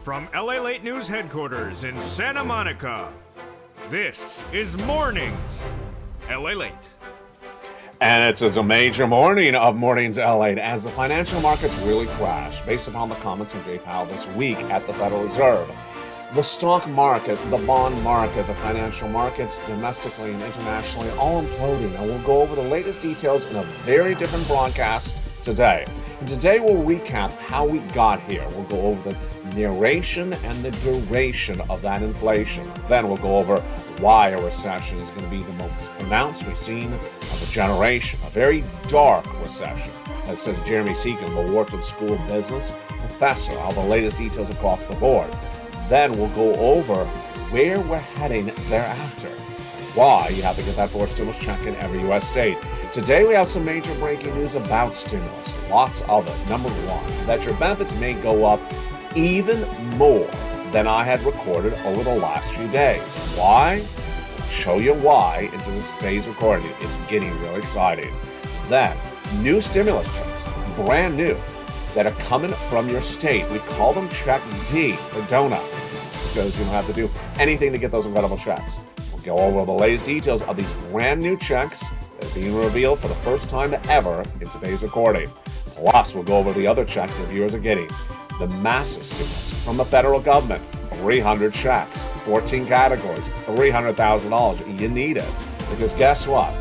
From LALATE News Headquarters in Santa Monica, this is Mornings LALATE. And it's a major morning of Mornings LA as the financial markets really crash based upon the comments from Jay Powell this week at the Federal Reserve. The stock market, the bond market, the financial markets, domestically and internationally, all imploding. And we'll go over the latest details in a very different broadcast today. And today we'll recap how we got here. We'll go over the narration and the duration of that inflation. Then we'll go over why a recession is going to be the most pronounced we've seen of a generation, a very dark recession, as says Jeremy Seacon, the Wharton School of Business professor, all the latest details across the board. Then we'll go over where we're heading thereafter, why you have to get that fourth stimulus check in every U.S. state. Today we have some major breaking news about stimulus, lots of it. Number one, that your benefits may go up even more than I had recorded over the last few days. Why? I'll show you why into this day's recording. It's getting really exciting. Then, new stimulus checks, brand new, that are coming from your state. We call them Check D for donut, because you don't have to do anything to get those incredible checks. We'll go over the latest details of these brand new checks that are being revealed for the first time ever in today's recording. Plus, we'll go over the other checks that viewers are getting. The massive stimulus from the federal government, 300 checks, 14 categories, $300,000. You need it, because guess what?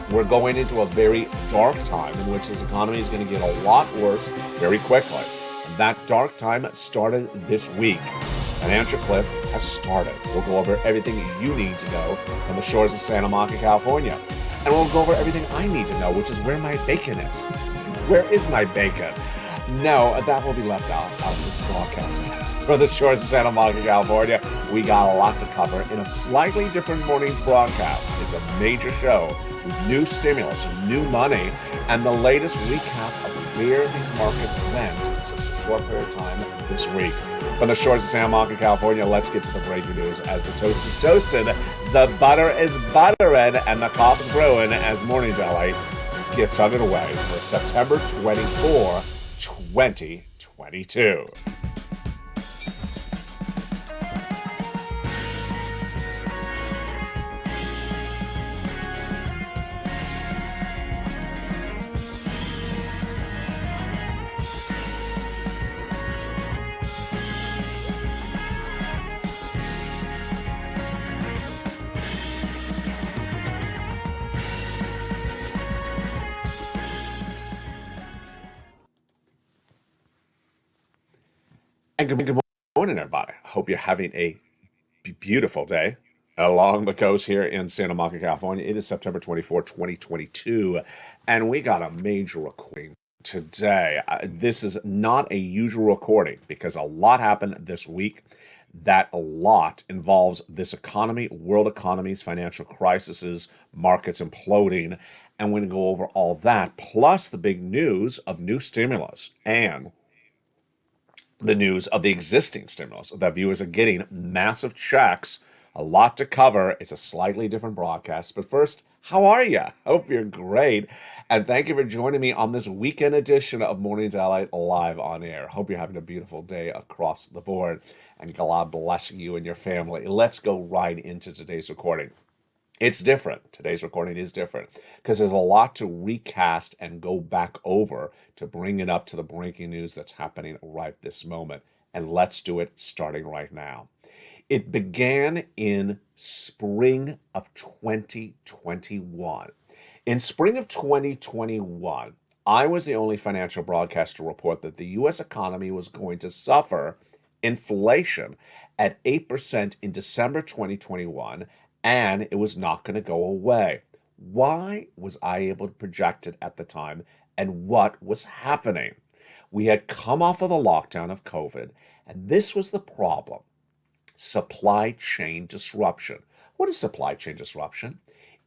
We're going into a very dark time in which this economy is going to get a lot worse very quickly. And that dark time started this week. Financial cliff has started. We'll go over everything you need to know from the shores of Santa Monica, California. And we'll go over everything I need to know, which is where my bacon is. Where is my bacon? No, that will be left out of this broadcast. From the shores of Santa Monica, California, we got a lot to cover in a slightly different morning broadcast. It's a major show with new stimulus, new money, and the latest recap of where these markets went in such a short period of time this week. From the shores of Santa Monica, California, let's get to the breaking news. As the toast is toasted, the butter is buttering, and the coffee's brewing as Mornings LA gets underway for September 24, 2022. And good morning, everybody. I hope you're having a beautiful day along the coast here in Santa Monica, California. It is September 24, 2022, and we got a major recording today. This is not a usual recording because a lot happened this week. That a lot involves this economy, world economies, financial crises, markets imploding, and we're going to go over all that, plus the big news of new stimulus and the news of the existing stimulus that viewers are getting massive checks, a lot to cover. It's a slightly different broadcast. But first, how are you? Hope you're great. And thank you for joining me on this weekend edition of Mornings LA live on air. Hope you're having a beautiful day across the board. And God bless you and your family. Let's go right into today's recording. It's different. Today's recording is different because there's a lot to recast and go back over to bring it up to the breaking news that's happening right this moment. And let's do it starting right now. It began in spring of 2021. In spring of 2021, I was the only financial broadcaster to report that the U.S. economy was going to suffer inflation at 8% in December 2021, and it was not going to go away. Why was I able to project it at the time, and what was happening? We had come off of the lockdown of COVID, and this was the problem. Supply chain disruption. What is supply chain disruption?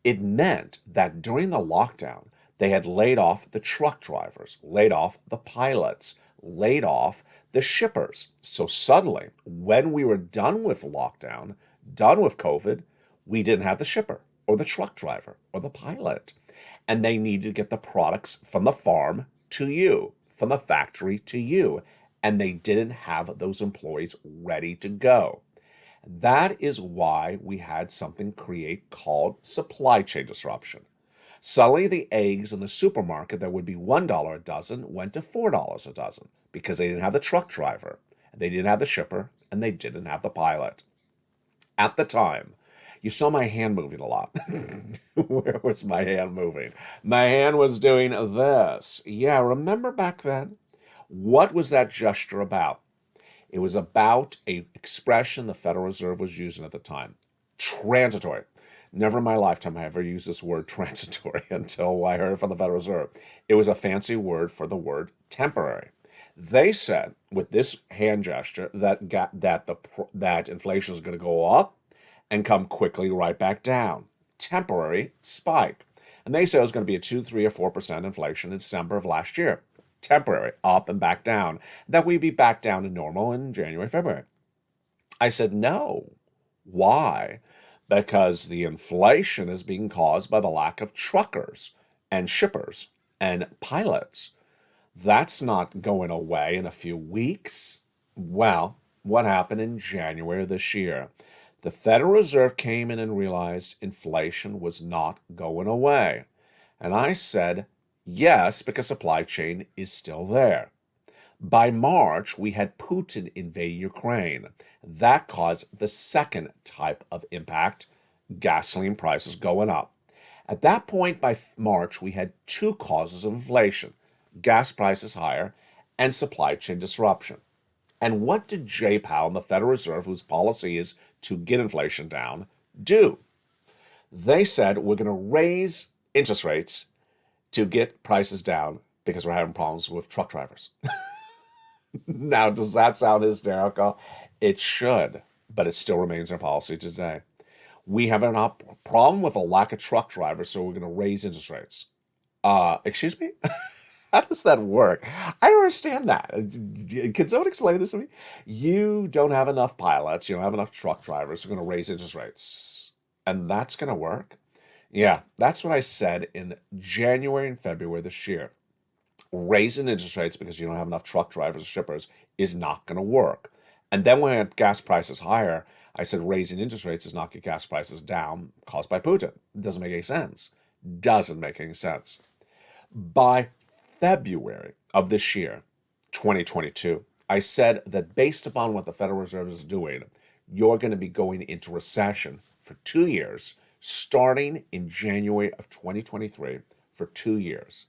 It meant that during the lockdown, they had laid off the truck drivers, laid off the pilots, laid off the shippers. So suddenly, when we were done with lockdown, done with COVID, we didn't have the shipper or the truck driver or the pilot. And they needed to get the products from the farm to you, from the factory to you. and they didn't have those employees ready to go. That is why we had something create called supply chain disruption. Suddenly, the eggs in the supermarket that would be $1 a dozen went to $4 a dozen because they didn't have the truck driver, they didn't have the shipper, and they didn't have the pilot. At the time, you saw my hand moving a lot. Where was my hand moving? My hand was doing this. Yeah, remember back then? What was that gesture about? It was about a expression the Federal Reserve was using at the time. Transitory. Never in my lifetime have I ever used this word transitory until I heard it from the Federal Reserve. It was a fancy word for the word temporary. They said with this hand gesture that inflation is going to go up and come quickly right back down. Temporary spike. And they said it was going to be a 2, 3, or 4% inflation in December of last year. Temporary, up and back down. That we'd be back down to normal in January, February. I said, no. Why? Because the inflation is being caused by the lack of truckers and shippers and pilots. That's not going away in a few weeks. Well, what happened in January of this year? The Federal Reserve came in and realized inflation was not going away. And I said, yes, because supply chain is still there. By March, we had Putin invade Ukraine. That caused the second type of impact, gasoline prices going up. At that point, by March, we had two causes of inflation, gas prices higher and supply chain disruption. And what did Jay Powell and the Federal Reserve, whose policy is to get inflation down, do? They said, we're going to raise interest rates to get prices down because we're having problems with truck drivers. Now, does that sound hysterical? It should, but it still remains our policy today. We have a problem with a lack of truck drivers, so we're going to raise interest rates. Excuse me? How does that work? I don't understand that. Can someone explain this to me? You don't have enough pilots, you don't have enough truck drivers, you're going to raise interest rates. And that's going to work? Yeah, that's what I said in January and February this year. Raising interest rates because you don't have enough truck drivers or shippers is not going to work. And then when gas prices higher, I said raising interest rates is not get gas prices down caused by Putin. It doesn't make any sense. Doesn't make any sense. By February of this year, 2022, I said that based upon what the Federal Reserve is doing, you're going to be going into recession for 2 years, starting in January of 2023 for 2 years.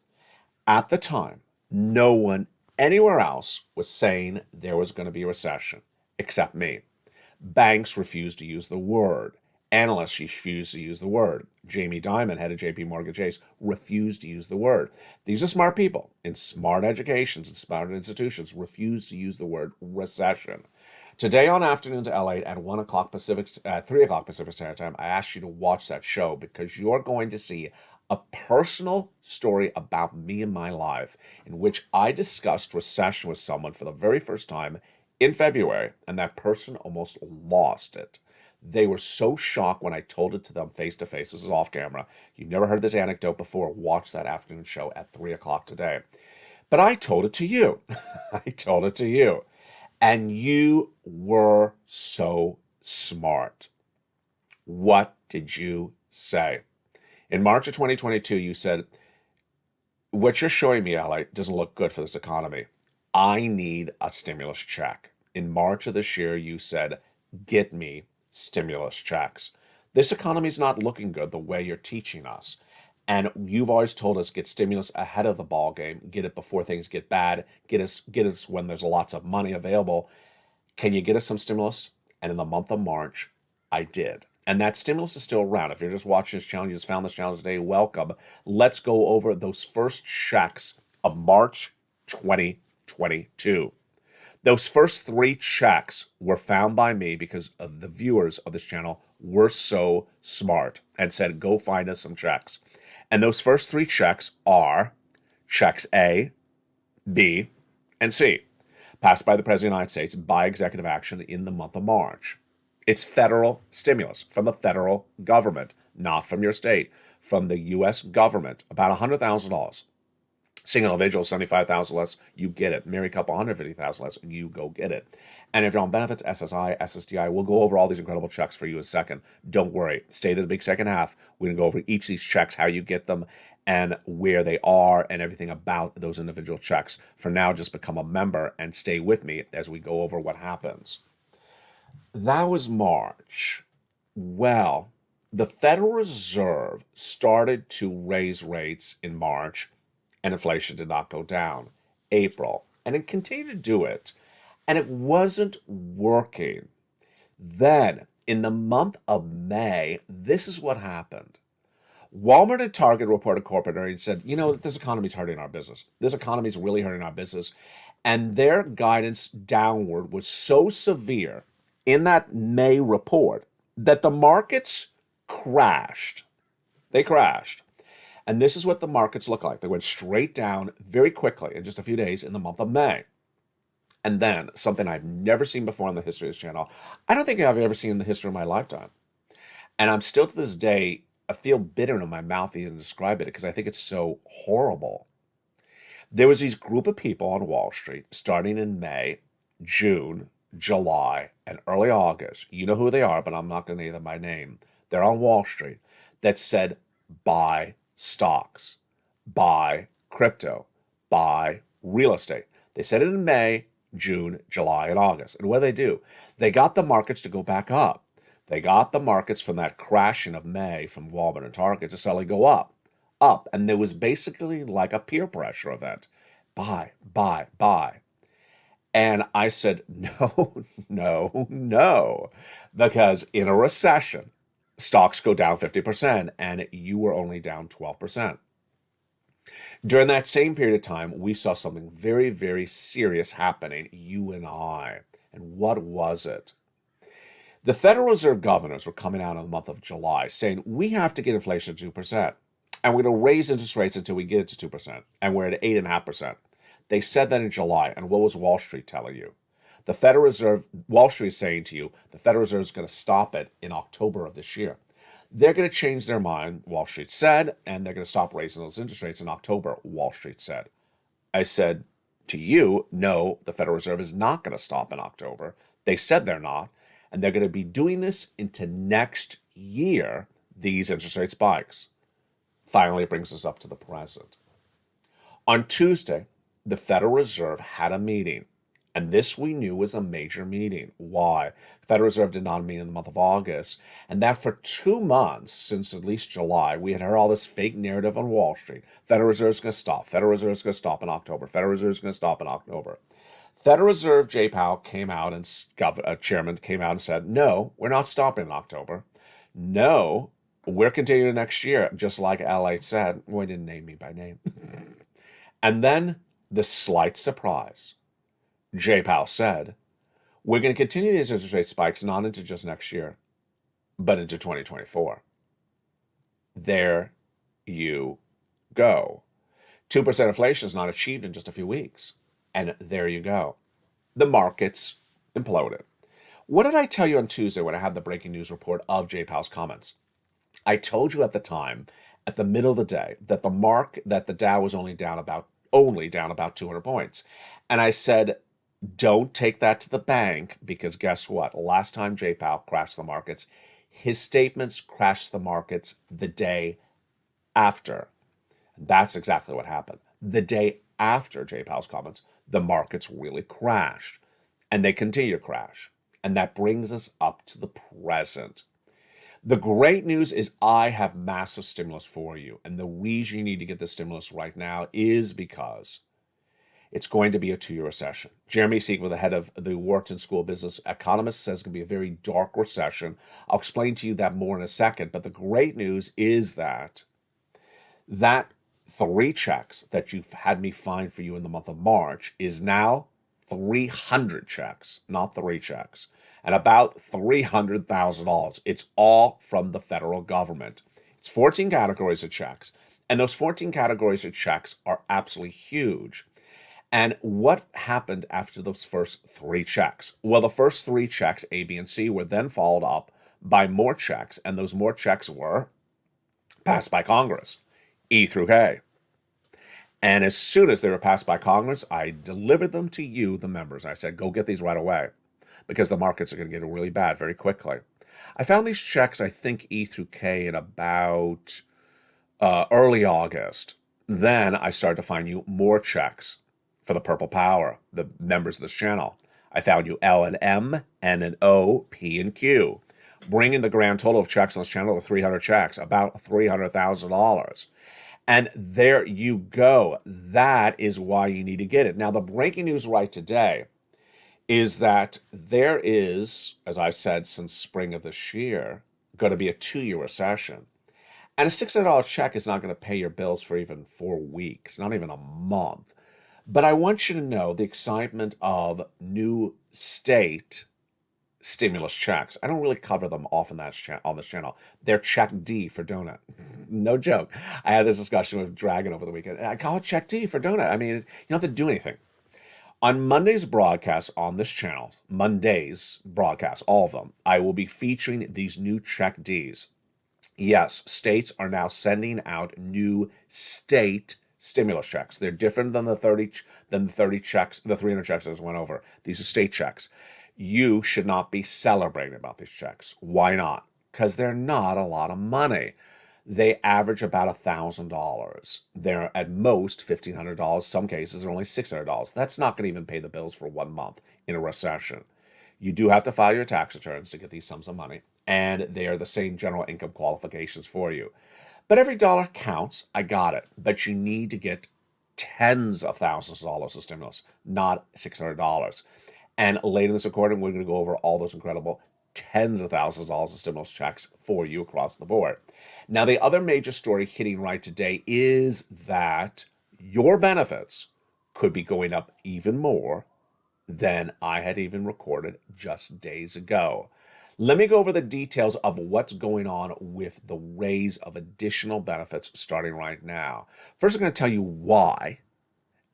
At the time, no one anywhere else was saying there was going to be a recession, except me. Banks refused to use the word. Analysts refused to use the word. Jamie Dimon, head of JP Morgan Chase, refused to use the word. These are smart people in smart educations and smart institutions refused to use the word recession. Today on Afternoons LA at 1 o'clock Pacific, 3 o'clock Pacific Standard Time, I asked you to watch that show because you're going to see a personal story about me and my life in which I discussed recession with someone for the very first time in February, and that person almost lost it. They were so shocked when I told it to them face to face. This is off camera. You've never heard this anecdote before. Watch that afternoon show at 3 o'clock today. But I told it to you. I told it to you. And you were so smart. What did you say? In March of 2022, you said, what you're showing me, LA, doesn't look good for this economy. I need a stimulus check. In March of this year, you said, get me stimulus checks. This economy is not looking good the way you're teaching us. And you've always told us get stimulus ahead of the ball game, get it before things get bad, get us when there's lots of money available. Can you get us some stimulus? And in the month of March, I did. And that stimulus is still around. If you're just watching this channel, you just found this channel today, welcome. Let's go over those first checks of March 2022. Those first 3 checks were found by me because of the viewers of this channel were so smart and said, go find us some checks. And those first 3 checks are checks A, B, and C, passed by the President of the United States by executive action in the month of March. It's federal stimulus from the federal government, not from your state, from the U.S. government, about $100,000. Single individual, 75,000 less, you get it. Married couple, 150,000 less, you go get it. And if you're on benefits, SSI, SSDI, we'll go over all these incredible checks for you in a second. Don't worry. Stay this big second half. We're going to go over each of these checks, how you get them, and where they are, and everything about those individual checks. For now, just become a member and stay with me as we go over what happens. That was March. Well, the Federal Reserve started to raise rates in March, and inflation did not go down. April, and it continued to do it, and it wasn't working. Then, in the month of May, this is what happened. Walmart and Target reported corporate earnings and said, this economy's hurting our business. This economy's really hurting our business. And their guidance downward was so severe in that May report that the markets crashed. They crashed. And this is what the markets look like. They went straight down very quickly in just a few days in the month of May. And then something I've never seen before in the history of this channel. I don't think I've ever seen in the history of my lifetime. And I'm still to this day, I feel bitter in my mouth even to describe it because I think it's so horrible. There was these group of people on Wall Street starting in May, June, July, and early August. You know who they are, but I'm not going to name them by name. They're on Wall Street that said, buy stocks, buy crypto, buy real estate. They said it in May, June, July, and August. And what did they do? They got the markets to go back up. They got the markets from that crashing of May from Walmart and Target to suddenly go up. And there was basically like a peer pressure event. Buy, buy, buy. And I said, no, no, no. Because in a recession, stocks go down 50%, and you were only down 12%. During that same period of time, we saw something very, very serious happening, you and I. And what was it? The Federal Reserve governors were coming out in the month of July saying, we have to get inflation to 2%, and we're going to raise interest rates until we get it to 2%, and we're at 8.5%. They said that in July, and what was Wall Street telling you? The Federal Reserve, Wall Street is saying to you, the Federal Reserve is going to stop it in October of this year. They're going to change their mind, Wall Street said, and they're going to stop raising those interest rates in October, Wall Street said. I said to you, no, the Federal Reserve is not going to stop in October. They said they're not, and they're going to be doing this into next year, these interest rate spikes. Finally, it brings us up to the present. On Tuesday, the Federal Reserve had a meeting, and this we knew was a major meeting. Why? The Federal Reserve did not meet in the month of August, and that for 2 months, since at least July, we had heard all this fake narrative on Wall Street. Federal Reserve is going to stop. Federal Reserve is going to stop in October. Federal Reserve is going to stop in October. Federal Reserve Jay Powell came out and chairman came out and said, no, we're not stopping in October. No, we're continuing next year, just like LALATE said. Well, he didn't name me by name. And then the slight surprise. Jay Powell said, we're going to continue these interest rate spikes not into just next year, but into 2024. There you go. 2% inflation is not achieved in just a few weeks. And there you go. The markets imploded. What did I tell you on Tuesday when I had the breaking news report of Jay Powell's comments? I told you at the time, at the middle of the day, that the Dow was only down about 200 points. And I said, don't take that to the bank, because guess what? Last time Jay Powell crashed the markets, his statements crashed the markets the day after. And that's exactly what happened. The day after Jay Powell's comments, the markets really crashed, and they continue to crash. And that brings us up to the present. The great news is I have massive stimulus for you. And the reason you need to get this stimulus right now is because it's going to be a 2-year recession. Jeremy Siegel, the head of the Wharton School of Business economist, says it's going to be a very dark recession. I'll explain to you that more in a second. But the great news is that 3 checks that you've had me find for you in the month of March is now 300 checks, not 3 checks, and about $300,000. It's all from the federal government. It's 14 categories of checks, and those 14 categories of checks are absolutely huge. And what happened after those first 3 checks? Well, the first 3 checks, A, B, and C, were then followed up by more checks, and those more checks were passed by Congress, E through K. And as soon as they were passed by Congress, I delivered them to you, the members. I said, go get these right away because the markets are going to get really bad very quickly. I found these checks, I think E through K, in about early August. Then I started to find you more checks for the Purple Power, the members of this channel. I found you L and M, N and O, P and Q, bringing the grand total of checks on this channel to 300 checks, about $300,000. And there you go. That is why you need to get it. Now, the breaking news right today is that there is, as I've said since spring of this year, going to be a 2-year recession. And a $600 check is not going to pay your bills for even 4 weeks, not even a month. But I want you to know the excitement of new state stimulus checks. I don't really cover them often on this channel. They're check D for donut. No joke. I had this discussion with Dragon over the weekend. And I call it check D for donut. I mean, you don't have to do anything. On Monday's broadcast on this channel, Monday's broadcast, all of them, I will be featuring these new check Ds. Yes, states are now sending out new state stimulus checks. They're different than the 30 checks, the 300 checks that went over. These are state checks. You should not be celebrating about these checks. Why not? Because they're not a lot of money. They average about $1,000. They're at most $1,500. Some cases are only $600. That's not going to even pay the bills for 1 month in a recession. You do have to file your tax returns to get these sums of money, and they are the same general income qualifications for you. But every dollar counts. I got it. But you need to get tens of thousands of dollars of stimulus, not $600. And later in this recording, we're going to go over all those incredible tens of thousands of dollars of stimulus checks for you across the board. Now, the other major story hitting right today is that your benefits could be going up even more than I had even recorded just days ago. Let me go over the details of what's going on with the raise of additional benefits starting right now. First, I'm going to tell you why,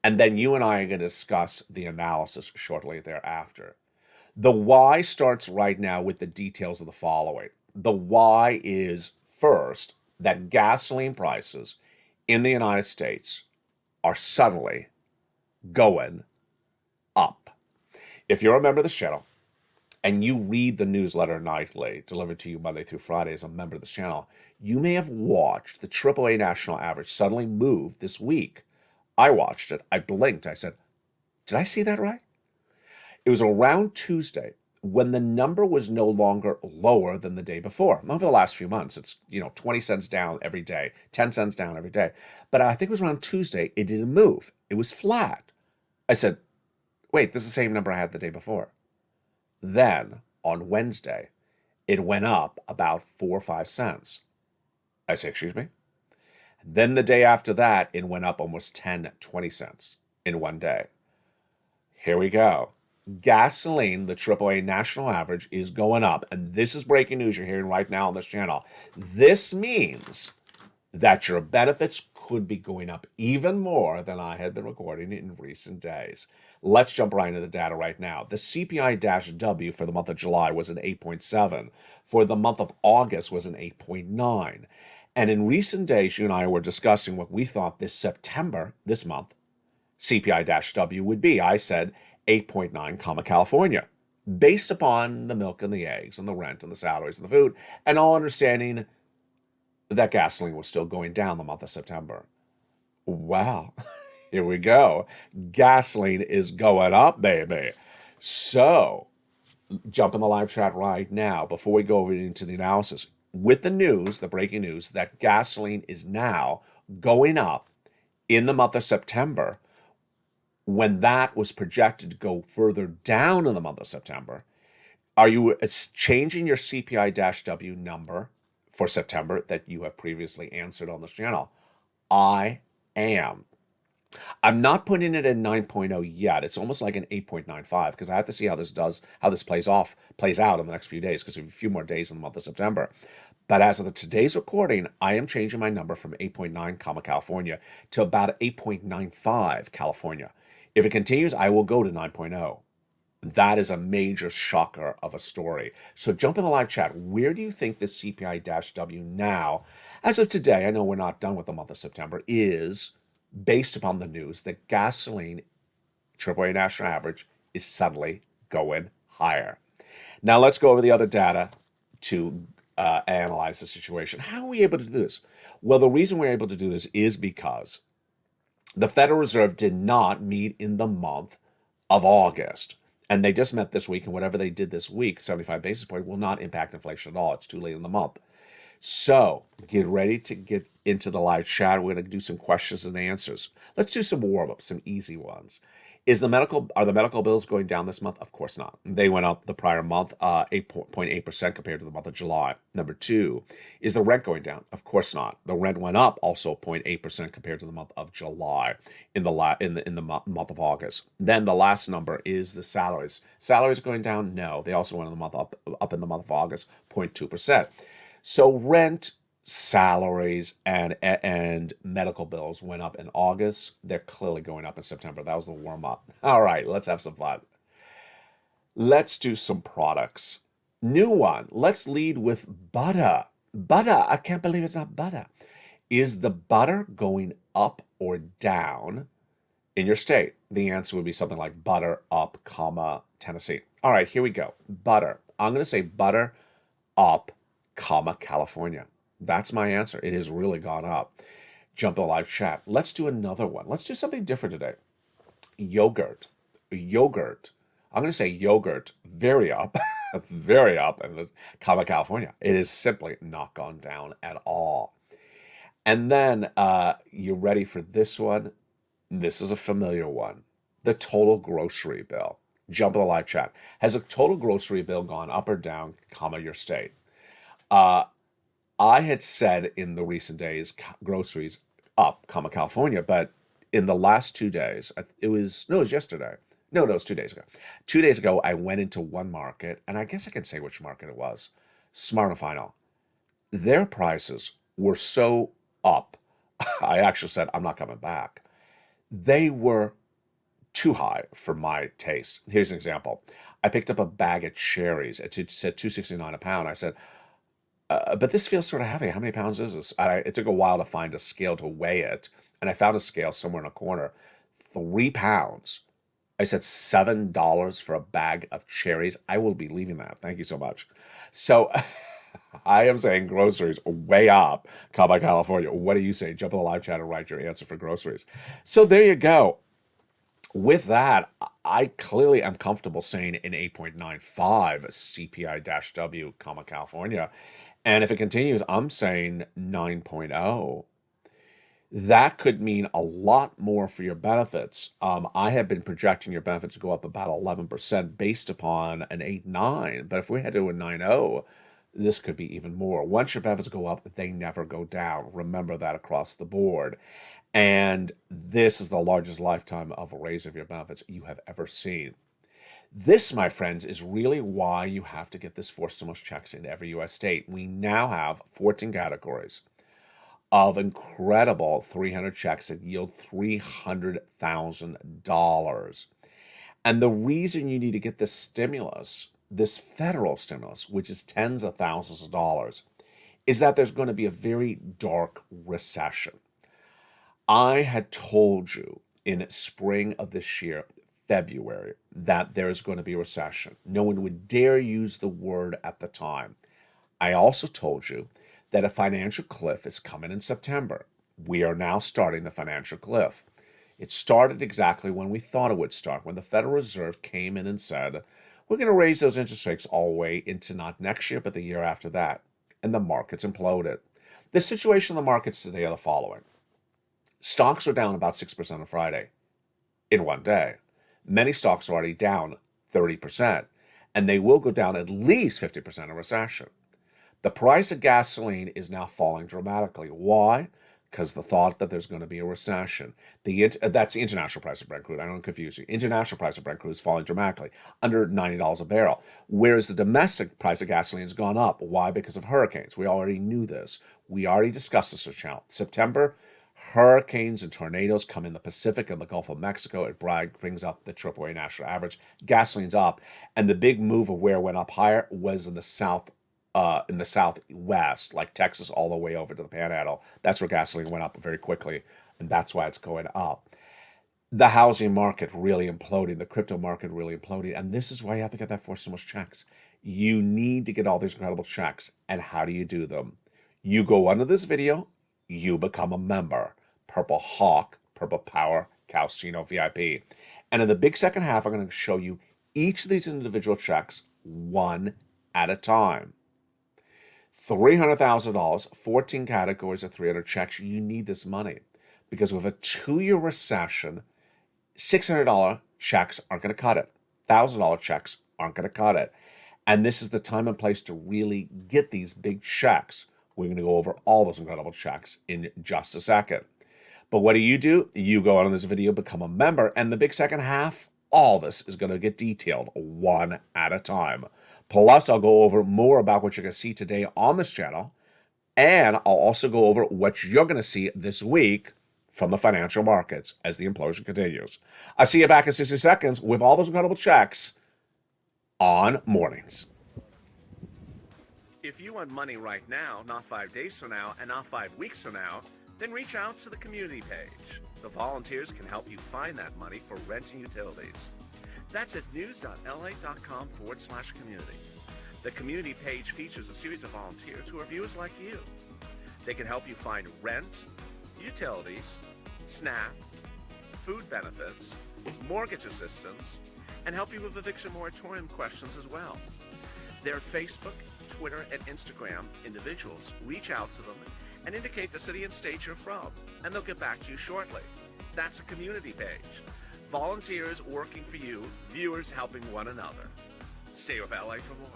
and then you and I are going to discuss the analysis shortly thereafter. The why starts right now with the details of the following. The why is, first, that gasoline prices in the United States are suddenly going up. If you're a member of this channel and you read the newsletter nightly, delivered to you Monday through Friday as a member of this channel, you may have watched the AAA national average suddenly move this week. I watched it. I blinked. I said, did I see that right? It was around Tuesday when the number was no longer lower than the day before. Over the last few months, it's 20 cents down every day, 10 cents down every day. But I think it was around Tuesday, it didn't move. It was flat. I said, wait, this is the same number I had the day before. Then, on Wednesday, it went up about 4 or 5 cents. I say, excuse me? Then the day after that, it went up almost 10, 20 cents in one day. Here we go. Gasoline, the AAA national average, is going up. And this is breaking news you're hearing right now on this channel. This means that your benefits could be going up even more than I had been recording in recent days. Let's jump right into the data right now. The CPI-W for the month of July was an 8.7. For the month of August was an 8.9. And in recent days, you and I were discussing what we thought this September, this month, CPI-W would be. I said 8.9, comma, California, based upon the milk and the eggs and the rent and the salaries and the food, and all understanding that gasoline was still going down the month of September. Wow, here we go. Gasoline is going up, baby. So, jump in the live chat right now before we go over into the analysis. With the news, the breaking news, that gasoline is now going up in the month of September, when that was projected to go further down in the month of September, are you changing your CPI-W number for September that you have previously answered on this channel? I am. I'm not putting it in 9.0 yet. It's almost like an 8.95 because I have to see how this plays out in the next few days because we have a few more days in the month of September. But as of today's recording, I am changing my number from 8.9, comma, California to about 8.95 California. If it continues, I will go to 9.0. That is a major shocker of a story. So jump in the live chat. Where do you think this CPI-W now, as of today, I know we're not done with the month of September, is based upon the news that gasoline AAA national average is suddenly going higher. Now let's go over the other data to analyze the situation. How are we able to do this? Well, the reason we're able to do this is because the Federal Reserve did not meet in the month of August. And they just met this week, and whatever they did this week, 75 basis point, will not impact inflation at all. It's too late in the month. So get ready to get into the live chat. We're going to do some questions and answers. Let's do some warm-ups, some easy ones. Are the medical bills going down this month? Of course not. They went up the prior month, 8.8% compared to the month of July. Number two, is the rent going down? Of course not. The rent went up also 0.8% compared to the month of July in the month of August. Then the last number is the salaries. Salaries going down? No. They also went in the month up in the month of August, 0.2%. So rent, salaries, and medical bills went up in August. They're clearly going up in September. That was the warm up. All right, let's have some fun. Let's do some products. New one. Let's lead with butter. Butter. I can't believe it's not butter. Is the butter going up or down in your state? The answer would be something like butter up, comma, Tennessee. All right, here we go. Butter. I'm going to say butter up, comma, California. That's my answer. It has really gone up. Jump in the live chat. Let's do another one. Let's do something different today. Yogurt. Yogurt. I'm going to say yogurt, very up, very up, and comma, California. It is simply not gone down at all. And then you ready for this one? This is a familiar one. The total grocery bill. Jump in the live chat. Has a total grocery bill gone up or down, comma, your state? I had said in the recent days, groceries up, comma, California, but in the last 2 days, it was yesterday. No, it was 2 days ago. 2 days ago, I went into one market, and I guess I can say which market it was, Smart & Final. Their prices were so up, I actually said, I'm not coming back. They were too high for my taste. Here's an example. I picked up a bag of cherries. It said $2.69 a pound. I said, but this feels sort of heavy. How many pounds is this? It took a while to find a scale to weigh it, and I found a scale somewhere in a corner. 3 pounds. I said $7 for a bag of cherries. I will be leaving that. Thank you so much. So I am saying groceries way up, comma, California. What do you say? Jump in the live chat and write your answer for groceries. So there you go. With that, I clearly am comfortable saying an 8.95 CPI-W, comma, California. And if it continues, I'm saying 9.0. That could mean a lot more for your benefits. I have been projecting your benefits to go up about 11% based upon an 8.9. But if we head to a 9.0, this could be even more. Once your benefits go up, they never go down. Remember that across the board. And this is the largest lifetime of a raise of your benefits you have ever seen. This, my friends, is really why you have to get this 4 stimulus checks in every U.S. state. We now have 14 categories of incredible 300 checks that yield $300,000. And the reason you need to get this stimulus, this federal stimulus, which is tens of thousands of dollars, is that there's going to be a very dark recession. I had told you in spring of this year, February, that there's going to be a recession. No one would dare use the word at the time. I also told you that a financial cliff is coming in September. We are now starting the financial cliff. It started exactly when we thought it would start, when the Federal Reserve came in and said, we're going to raise those interest rates all the way into not next year, but the year after that. And the markets imploded. The situation in the markets today are the following. Stocks are down about 6% on Friday in one day. Many stocks are already down 30%, and they will go down at least 50% in recession. The price of gasoline is now falling dramatically. Why? Because the thought that there's going to be a recession. That's the international price of Brent crude. I don't confuse you. International price of Brent crude is falling dramatically, under $90 a barrel. Whereas the domestic price of gasoline has gone up. Why? Because of hurricanes. We already knew this. We already discussed this channel. September, hurricanes and tornadoes come in the Pacific and the Gulf of Mexico. It brings up the AAA national average. Gasoline's up. And the big move of where it went up higher was in the southwest, like Texas all the way over to the Panhandle. That's where gasoline went up very quickly and that's why it's going up. The housing market really imploding, the crypto market really imploding, and this is why you have to get that forced stimulus checks. You need to get all these incredible checks, and how do you do them? You go under this video, you become a member. Purple Hawk, Purple Power, Calcino VIP. And in the big second half, I'm going to show you each of these individual checks one at a time. $300,000, 14 categories of 300 checks. You need this money because with a 2-year recession, $600 checks aren't going to cut it. $1,000 checks aren't going to cut it. And this is the time and place to really get these big checks. We're going to go over all those incredible checks in just a second. But what do? You go on this video, become a member, and the big second half, all this is going to get detailed one at a time. Plus, I'll go over more about what you're going to see today on this channel, and I'll also go over what you're going to see this week from the financial markets as the implosion continues. I'll see you back in 60 seconds with all those incredible checks on Mornings. If you want money right now, not 5 days from now, and not 5 weeks from now, then reach out to the community page. The volunteers can help you find that money for rent and utilities. That's at news.la.com/community. The community page features a series of volunteers who are viewers like you. They can help you find rent, utilities, SNAP, food benefits, mortgage assistance, and help you with eviction moratorium questions as well. Their Facebook, Twitter, and Instagram individuals reach out to them and indicate the city and state you're from, and they'll get back to you shortly. That's a community page. Volunteers working for you, viewers helping one another. Stay with LA for more.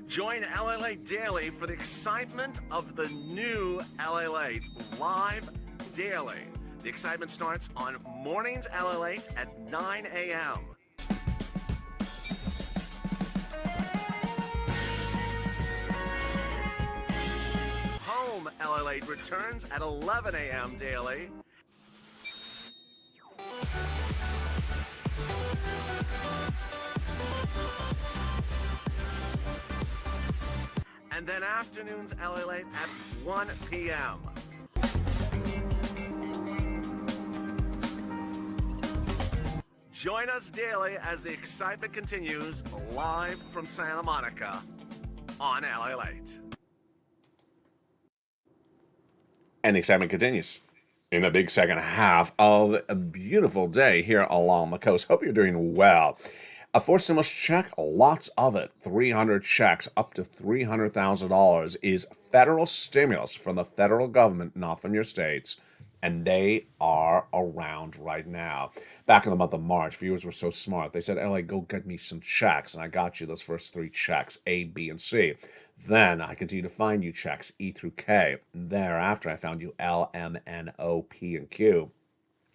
Join LALATE daily for the excitement of the new LALATE live daily. The excitement starts on Mornings LALATE at 9 a.m. Home LALATE returns at 11 a.m. daily. And then afternoons LALATE at 1 p.m. Join us daily as the excitement continues live from Santa Monica on LALATE. And the excitement continues in the big second half of a beautiful day here along the coast. Hope you're doing well. A forced stimulus check, lots of it. 300 checks, up to $300,000 is federal stimulus from the federal government, not from your states. And they are around right now. Back in the month of March, viewers were so smart. They said, LA, go get me some checks. And I got you those first 3 checks, A, B, and C. Then I continued to find you checks, E through K. Thereafter, I found you L, M, N, O, P, and Q.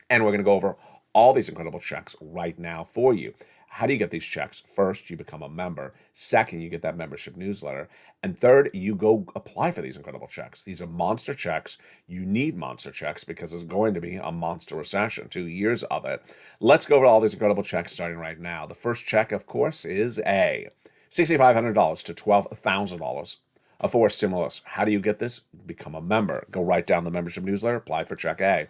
And we're going to go over all these incredible checks right now for you. How do you get these checks? First, you become a member. Second, you get that membership newsletter. And third, you go apply for these incredible checks. These are monster checks. You need monster checks because there's going to be a monster recession, 2 years of it. Let's go over all these incredible checks starting right now. The first check, of course, is A. $6,500 to $12,000. A forced stimulus. How do you get this? Become a member. Go right down the membership newsletter, apply for check A.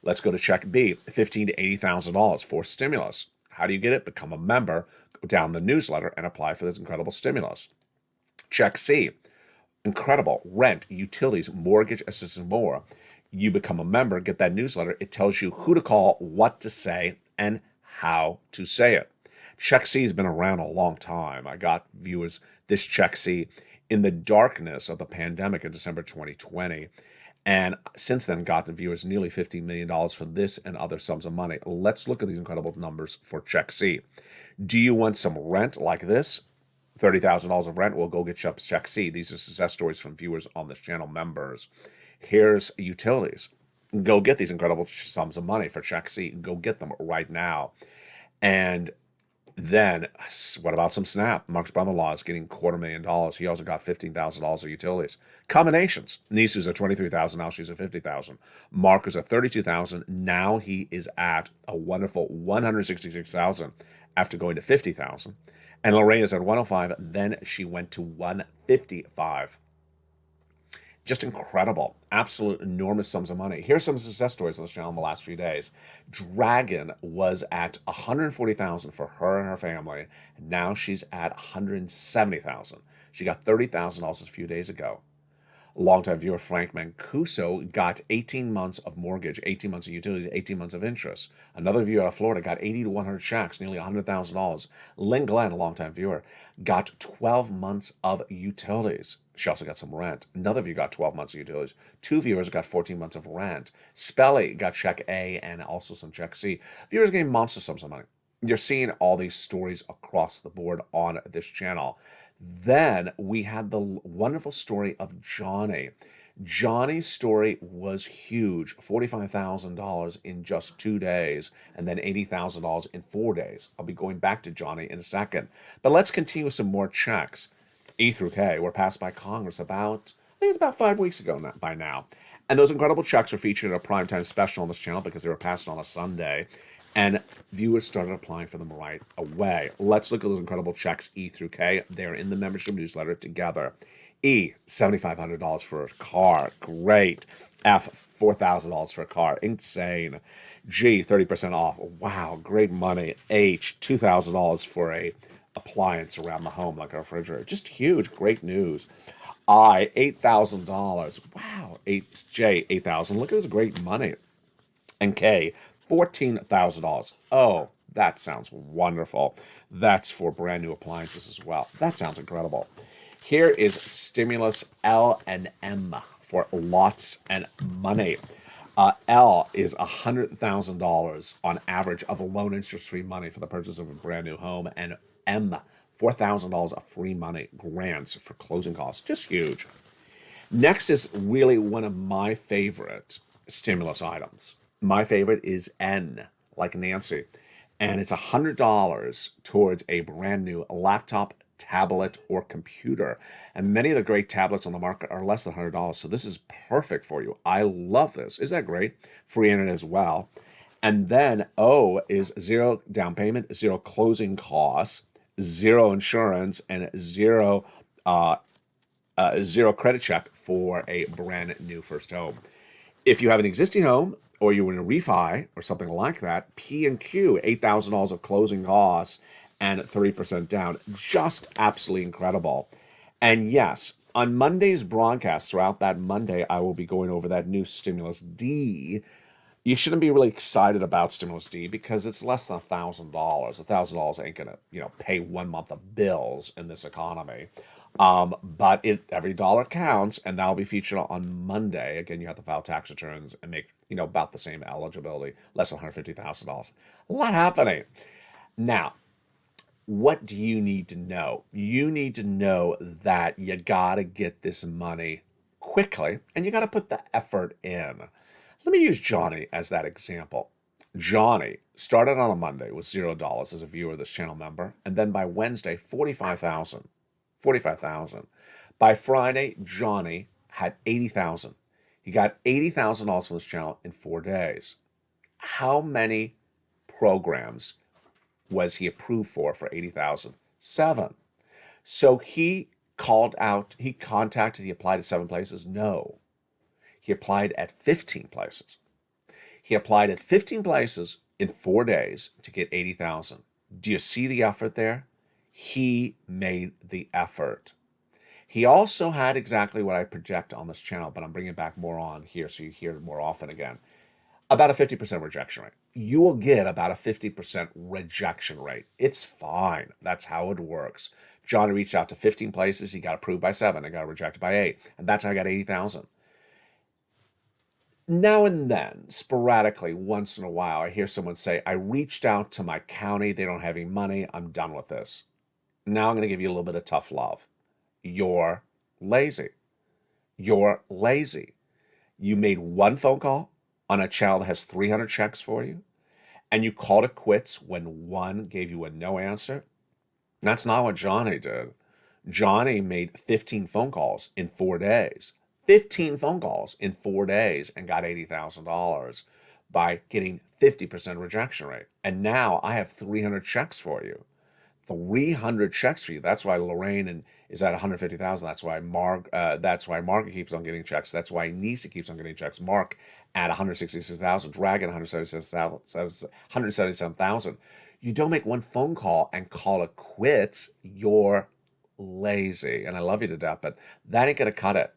Let's go to check B. $15,000 to $80,000 forced stimulus. How do you get it? Become a member, go down the newsletter, and apply for this incredible stimulus. Check C. Incredible. Rent, utilities, mortgage assistance, more. You become a member, get that newsletter. It tells you who to call, what to say, and how to say it. Check C has been around a long time. I got viewers this Check C in the darkness of the pandemic in December 2020. And since then, got the viewers nearly $50 million for this and other sums of money. Let's look at these incredible numbers for Check C. Do you want some rent like this? $30,000 of rent? Well, go get Check C. These are success stories from viewers on this channel, members. Here's utilities. Go get these incredible sums of money for Check C. Go get them right now. And then, what about some SNAP? Mark's brother-in-law is getting $250,000. He also got $15,000 of utilities. Combinations. Niece's at $23,000. Now she's at $50,000. Mark is at $32,000. Now he is at a wonderful $166,000 after going to $50,000. And Lorraine is at $105,000. Then she went to $155,000. Just incredible. Absolute enormous sums of money. Here's some success stories on this channel in the last few days. Dragon was at $140,000 for her and her family. And now she's at $170,000. She got $30,000 a few days ago. Longtime viewer Frank Mancuso got 18 months of mortgage, 18 months of utilities, 18 months of interest. Another viewer out of Florida got 80 to 100 checks, nearly $100,000. Lynn Glenn, a longtime viewer, got 12 months of utilities. She also got some rent. Another viewer got 12 months of utilities. Two viewers got 14 months of rent. Spelly got check A and also some check C. Viewers getting monster sums of money. You're seeing all these stories across the board on this channel. Then we had the wonderful story of Johnny. Johnny's story was huge, $45,000 in just 2 days, and then $80,000 in 4 days. I'll be going back to Johnny in a second. But let's continue with some more checks. E through K were passed by Congress about, I think it's about 5 weeks ago by now. And those incredible checks were featured in a primetime special on this channel because they were passed on a Sunday. And viewers started applying for them right away. Let's look at those incredible checks, E through K. They're in the membership newsletter together. E, $7,500 for a car. Great. F, $4,000 for a car. Insane. G, 30% off. Wow, great money. H, $2,000 for a appliance around the home, like a refrigerator. Just huge, great news. I, $8,000. Wow. J, $8,000. Look at this great money. And K, $14,000. Oh, that sounds wonderful. That's for brand new appliances as well. That sounds incredible. Here is stimulus L and M for lots and money. L is $100,000 on average of a loan interest-free money for the purchase of a brand new home, and M, $4,000 of free money grants for closing costs. Just huge. Next is really one of my favorite stimulus items. My favorite is N, like Nancy, and it's $100 towards a brand new laptop, tablet, or computer. And many of the great tablets on the market are less than $100, so this is perfect for you. I love this. Isn't that great? Free internet as well. And then O is zero down payment, zero closing costs, zero insurance, and zero credit check for a brand new first home. If you have an existing home, or you were in a refi or something like that, P and Q, $8,000 of closing costs and 30% down. Just absolutely incredible. And yes, on Monday's broadcast, throughout that Monday, I will be going over that new Stimulus D. You shouldn't be really excited about Stimulus D because it's less than $1,000. $1,000 ain't gonna, pay 1 month of bills in this economy. But every dollar counts, and that'll be featured on Monday. Again, you have to file tax returns and make, about the same eligibility, less than $150,000. A lot happening. Now, what do you need to know? You need to know that you gotta get this money quickly, and you gotta put the effort in. Let me use Johnny as that example. Johnny started on a Monday with $0 as a viewer of this channel member, and then by Wednesday, $45,000. By Friday, Johnny had $80,000. He got $80,000 from this channel in 4 days. How many programs was he approved for $80,000? 7. So he called out, he contacted, he applied at 7 places? No. He applied at 15 places. He applied at 15 places in 4 days to get $80,000. Do you see the effort there? He made the effort. He also had exactly what I project on this channel, but I'm bringing it back more on here so you hear it more often again. About a 50% rejection rate. You will get about a 50% rejection rate. It's fine. That's how it works. Johnny reached out to 15 places. He got approved by 7 and got rejected by 8. And that's how I got $80,000. Now and then, sporadically, once in a while, I hear someone say, I reached out to my county. They don't have any money. I'm done with this. Now I'm going to give you a little bit of tough love. You're lazy. You're lazy. You made 1 phone call on a channel that has 300 checks for you, and you called it quits when 1 gave you a no answer. That's not what Johnny did. Johnny made 15 phone calls in 4 days. 15 phone calls in 4 days and got $80,000 by getting 50% rejection rate. And now I have 300 checks for you. 300 checks for you. That's why Lorraine is at 150,000. That's why Margaret keeps on getting checks. That's why Nisa keeps on getting checks. Mark at 166,000. Dragon 177,000. You don't make one phone call and call it quits. You're lazy. And I love you to death, but that ain't gonna cut it.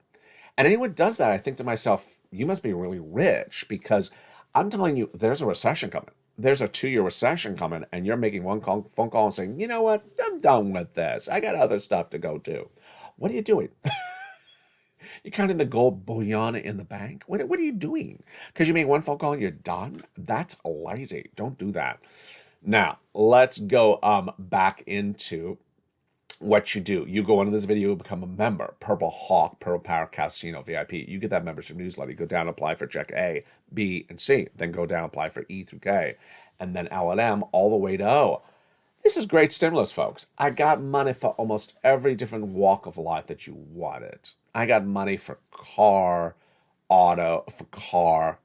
And anyone does that, I think to myself, you must be really rich, because I'm telling you, there's a recession coming. There's a 2-year recession coming, and you're making one phone call and saying, you know what, I'm done with this. I got other stuff to go do. What are you doing? You're counting the gold bullion in the bank? What are you doing? Because you make one phone call and you're done? That's lazy. Don't do that. Now, let's go back into what you do. You go into this video, become a member. Purple Hawk, Purple Power Casino VIP. You get that membership newsletter. You go down, apply for check A, B, and C. Then go down, apply for E through K. And then L and M all the way to O. This is great stimulus, folks. I got money for almost every different walk of life that you wanted. I got money for car,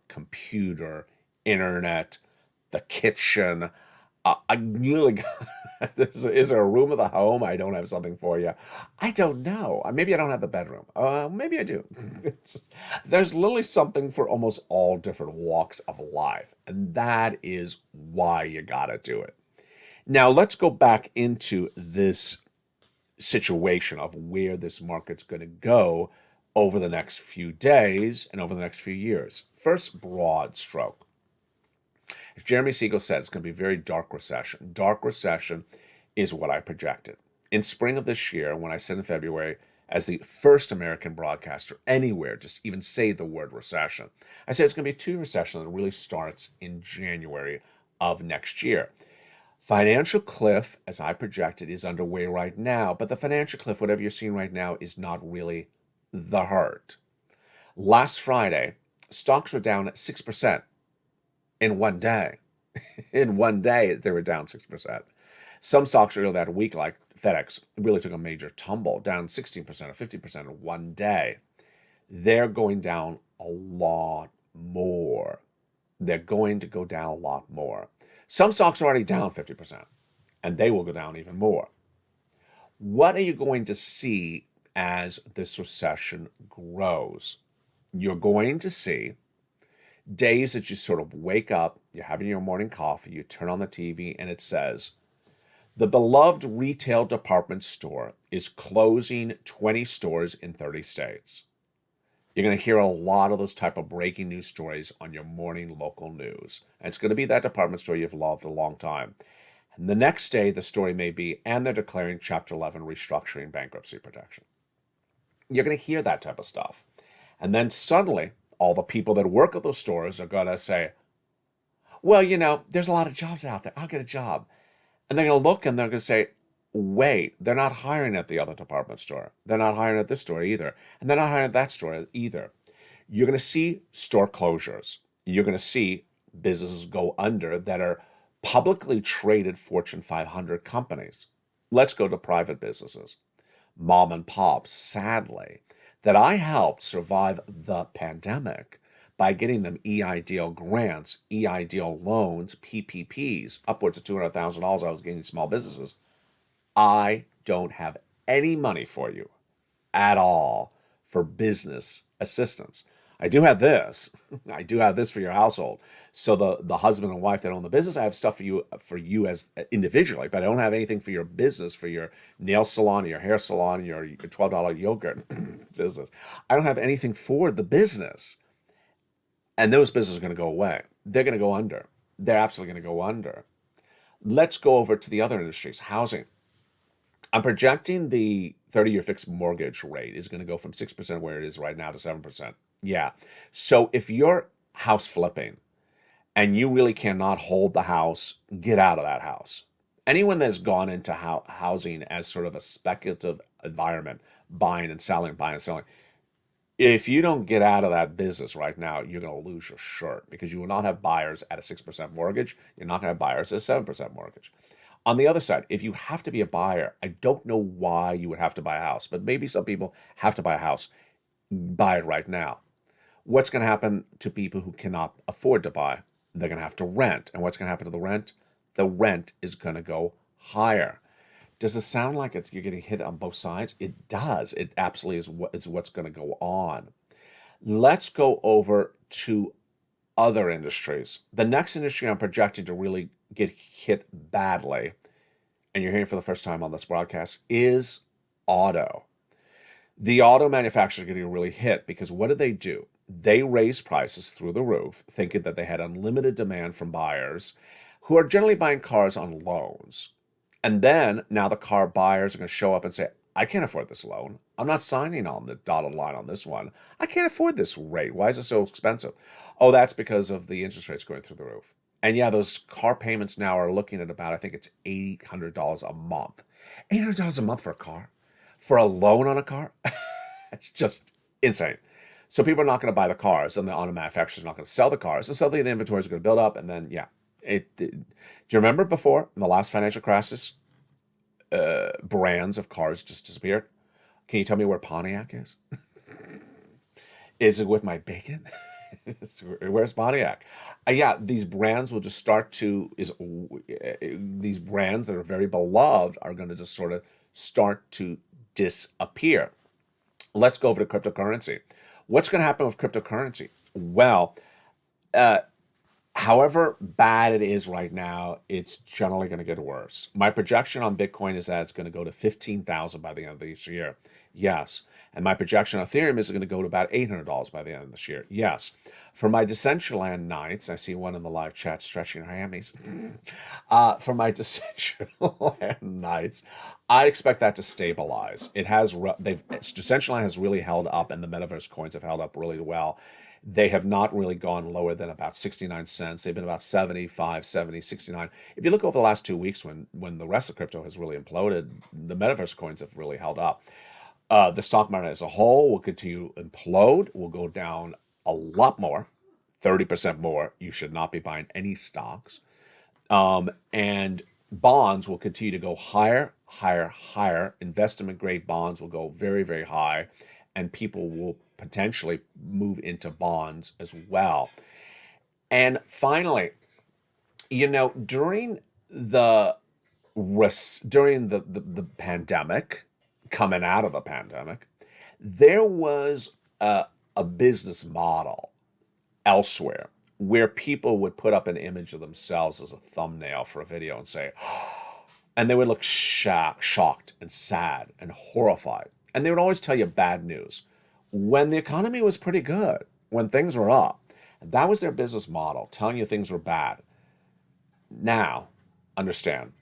computer, internet, the kitchen. I literally got, is there a room of the home? I don't have something for you. I don't know. Maybe I don't have the bedroom. Maybe I do. There's literally something for almost all different walks of life. And that is why you got to do it. Now, let's go back into this situation of where this market's going to go over the next few days and over the next few years. First, broad stroke. As Jeremy Siegel said, it's going to be a very dark recession. Dark recession is what I projected. In spring of this year, when I said in February, as the first American broadcaster anywhere, just even say the word recession, I said it's going to be a 2-year recession that really starts in January of next year. Financial cliff, as I projected, is underway right now, but the financial cliff, whatever you're seeing right now, is not really the hurt. Last Friday, stocks were down 6% in one day. In one day, they were down 6%. Some stocks earlier that week, like FedEx, really took a major tumble, down 16% or 50% in one day. They're going down a lot more. They're going to go down a lot more. Some stocks are already down 50%, and they will go down even more. What are you going to see as this recession grows? You're going to see days that you sort of wake up, you're having your morning coffee, you turn on the TV, and it says, the beloved retail department store is closing 20 stores in 30 states. You're going to hear a lot of those type of breaking news stories on your morning local news. And it's going to be that department store you've loved a long time. And the next day, the story may be, and they're declaring Chapter 11 restructuring bankruptcy protection. You're going to hear that type of stuff. And then suddenly, all the people that work at those stores are going to say, well, you know, there's a lot of jobs out there. I'll get a job. And they're going to look and they're going to say, wait, they're not hiring at the other department store. They're not hiring at this store either. And they're not hiring at that store either. You're going to see store closures. You're going to see businesses go under that are publicly traded Fortune 500 companies. Let's go to private businesses. Mom and pops, sadly, that I helped survive the pandemic by getting them EIDL grants, EIDL loans, PPPs, upwards of $200,000 I was getting small businesses. I don't have any money for you at all for business assistance. I do have this. I do have this for your household. So the husband and wife that own the business, I have stuff for you as individually, but I don't have anything for your business, for your nail salon, your hair salon, your $12 yogurt business. I don't have anything for the business. And those businesses are going to go away. They're going to go under. They're absolutely going to go under. Let's go over to the other industries. Housing. I'm projecting the 30-year fixed mortgage rate is going to go from 6% where it is right now to 7%. Yeah. So if you're house flipping and you really cannot hold the house, get out of that house. Anyone that's gone into housing as sort of a speculative environment, buying and selling, if you don't get out of that business right now, you're going to lose your shirt because you will not have buyers at a 6% mortgage. You're not going to have buyers at a 7% mortgage. On the other side, if you have to be a buyer, I don't know why you would have to buy a house, but maybe some people have to buy a house. Buy it right now. What's going to happen to people who cannot afford to buy? They're going to have to rent. And what's going to happen to the rent? The rent is going to go higher. Does it sound like you're getting hit on both sides? It does. It absolutely is what's going to go on. Let's go over to other industries. The next industry I'm projecting to really get hit badly, and you're hearing for the first time on this broadcast, is auto. The auto manufacturers are getting really hit because what do? They raise prices through the roof, thinking that they had unlimited demand from buyers who are generally buying cars on loans. And then now the car buyers are going to show up and say, I can't afford this loan. I'm not signing on the dotted line on this one. I can't afford this rate. Why is it so expensive? Oh, that's because of the interest rates going through the roof. And yeah, those car payments now are looking at about, I think it's $800 a month. $800 a month for a car? For a loan on a car? It's just insane. So people are not going to buy the cars, and the auto manufacturers are not going to sell the cars. And suddenly the inventory is going to build up, and then, yeah. Do you remember before, in the last financial crisis, brands of cars just disappeared? Can you tell me where Pontiac is? Is it with my bacon? Where's Pontiac? Yeah, these brands will just start to, these brands that are very beloved are going to just sort of start to disappear. Let's go over to cryptocurrency. What's going to happen with cryptocurrency? Well, however bad it is right now, it's generally going to get worse. My projection on Bitcoin is that it's going to go to 15,000 by the end of this year. Yes. And my projection on Ethereum is going to go to about $800 by the end of this year. Yes. For my Decentraland nights, I see one in the live chat stretching her hammies. For my Decentraland nights, I expect that to stabilize. Decentraland has really held up, and the metaverse coins have held up really well. They have not really gone lower than about 69 cents. They've been about 75, 70, 69. If you look over the last 2 weeks when the rest of crypto has really imploded, the metaverse coins have really held up. The stock market as a whole will continue to implode, will go down a lot more, 30% more. You should not be buying any stocks. And bonds will continue to go higher, higher, higher. Investment grade bonds will go very, very high, and people will potentially move into bonds as well. And finally, during the pandemic, coming out of the pandemic, there was a business model elsewhere where people would put up an image of themselves as a thumbnail for a video and say, and they would look shocked and sad and horrified. And they would always tell you bad news when the economy was pretty good, when things were up. That was their business model, telling you things were bad. Now, understand,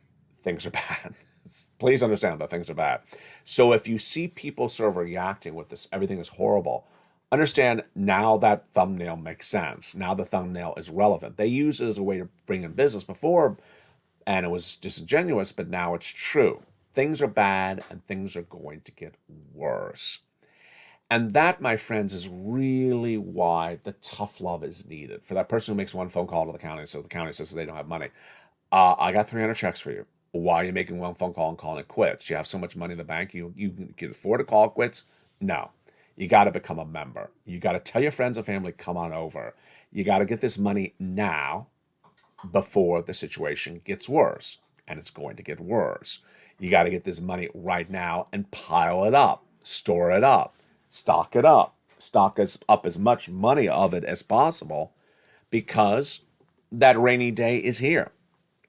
things are bad. Please understand that things are bad. So if you see people sort of reacting with this, everything is horrible, understand now that thumbnail makes sense. Now the thumbnail is relevant. They use it as a way to bring in business before, and it was disingenuous, but now it's true. Things are bad, and things are going to get worse. And that, my friends, is really why the tough love is needed. For that person who makes one phone call to the county, so the county says they don't have money. I got 300 checks for you. Why are you making one phone call and calling it quits? You have so much money in the bank, you can afford to call it quits? No. You got to become a member. You got to tell your friends and family, come on over. You got to get this money now before the situation gets worse. And it's going to get worse. You got to get this money right now and pile it up, store it up, stock it up, stock up as much money of it as possible, because that rainy day is here.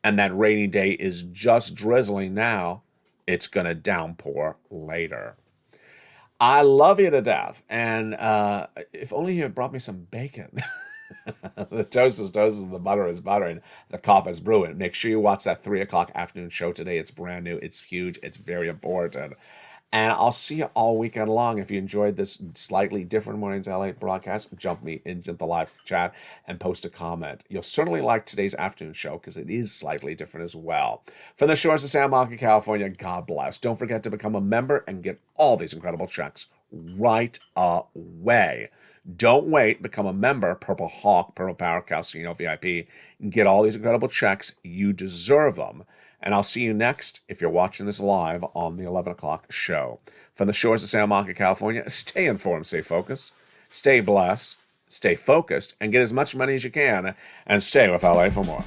And that rainy day is just drizzling now. It's going to downpour later. I love you to death. And if only you had brought me some bacon. The toast is toast, the butter is butter, and the coffee is brewing. Make sure you watch that 3 o'clock afternoon show today. It's brand new. It's huge. It's very important. And I'll see you all weekend long. If you enjoyed this slightly different Mornings LALATE broadcast, jump me into the live chat and post a comment. You'll certainly like today's afternoon show because it is slightly different as well. From the shores of Santa Monica, California, God bless. Don't forget to become a member and get all these incredible checks right away. Don't wait. Become a member, Purple Hawk, Purple Power, Calcino VIP, and get all these incredible checks. You deserve them. And I'll see you next if you're watching this live on the 11 o'clock show. From the shores of Santa Monica, California, stay informed, stay focused, stay blessed, stay focused, and get as much money as you can, and stay with LA for more.